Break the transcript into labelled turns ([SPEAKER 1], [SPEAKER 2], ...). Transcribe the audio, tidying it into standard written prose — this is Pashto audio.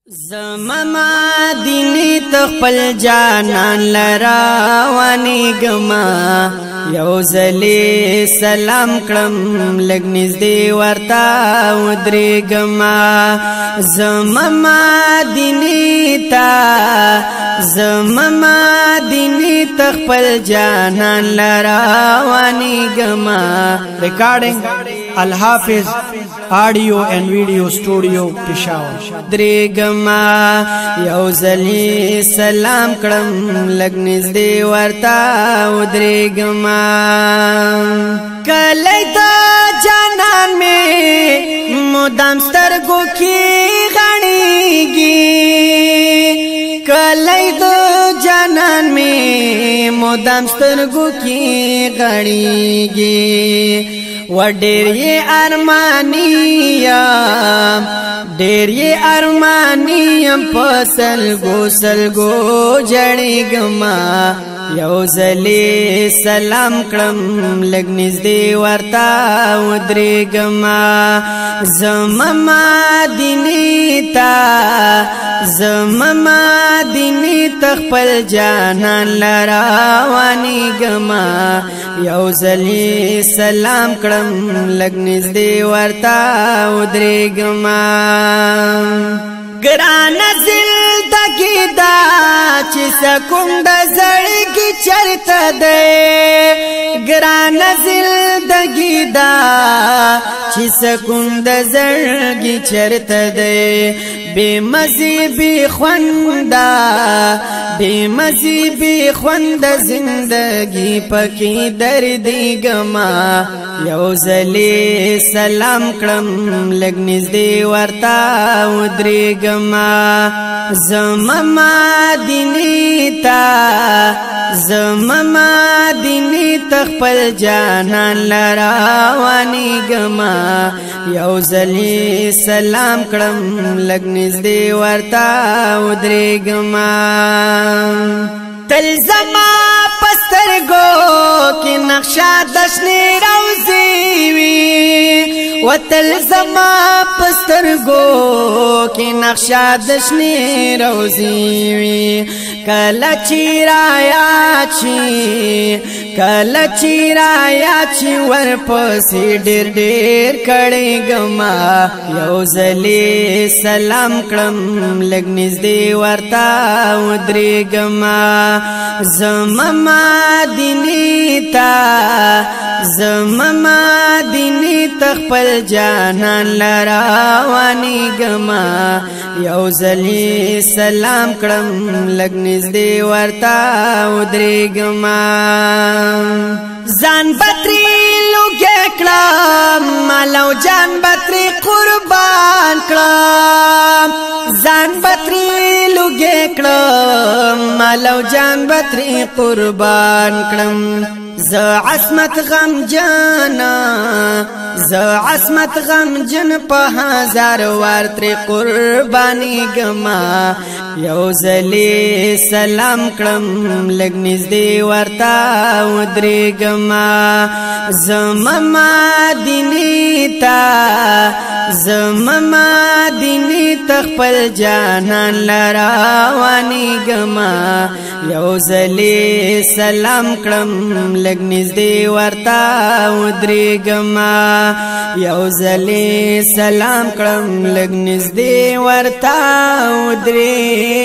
[SPEAKER 1] زمما دینی تخپل جانان لراوانی گما یو زلی سلام کړم لګ نږدې ورتا ودرې گما زمما دینی تا زمما دینی تخپل جانان لراوانی گما
[SPEAKER 2] ریکارڈنگ الحافظ آڈیو اینڈ ویڈیو اسٹوڈیو پشاور
[SPEAKER 1] درېګما یو زلی سلام کړم لګ نږدې ورتا ودرېګما کله دا جانان مې مدام سترګو کې غړېږي کله دا جانان مې مدام سترګو کې غړېږي و ډېر یې ارمانیم ډېر یې ارمانیم په سلګو سلګو جړېږما یو زلی سلام کړم لګ نږدې ورتا ودرېږما زمما دینی تا زمما دینی تخپل جانان لراوانی گما یو زلی سلام کړم لګ نږدې ورتا ودرېږما ګران زندګي دا چې سکوند زړګي چرته ده ګران زندګي دا چې سکوند زړګي چرته ده بے مزی بے خوندا بے مزی بے خوند زندگی پکی دردی گما یو زلی سلام کړم لګ نږدې ورتا ودرېږما زمما دینی تا زمما دینی تخپل جانان لراوانی گما یو زلی سلام کړم لګ نږدې ورتا ودرېږما تل زما پسترګو کې نقشه د شنې روزي وي و تل زما پسترګو کې نقشه د شنې روزي وي کله چې رایا چی کله چې رایا چی ورپسې ډېر ډېر کړېږما یو زلی سلام کړم لګ نږدې ورتا ودرېږما زمما دینی تا زمما دینی تخپل جانان لراوانی گما یو زلی سلام کړم لګ نږدې ورتا ودرېږما ځان بتري لوګې کړم مالو جان بتري قربان کړم ځان بتري لوګې کړم مالو جان بتري قربان کړم ز عصمت غم جانا ز عصمت غم جن په هزار وار تر قرباني گما یو زلی سلام کړم لګ نږدې ورتا ودرېږما زمما دینی تا زمما دینی تخپل جانان لراوانی گما یو زلی سلام کړم لګ نږدې ورتا ودرېږما یو زلی سلام کړم لګ نږدې ورتا ودرېږما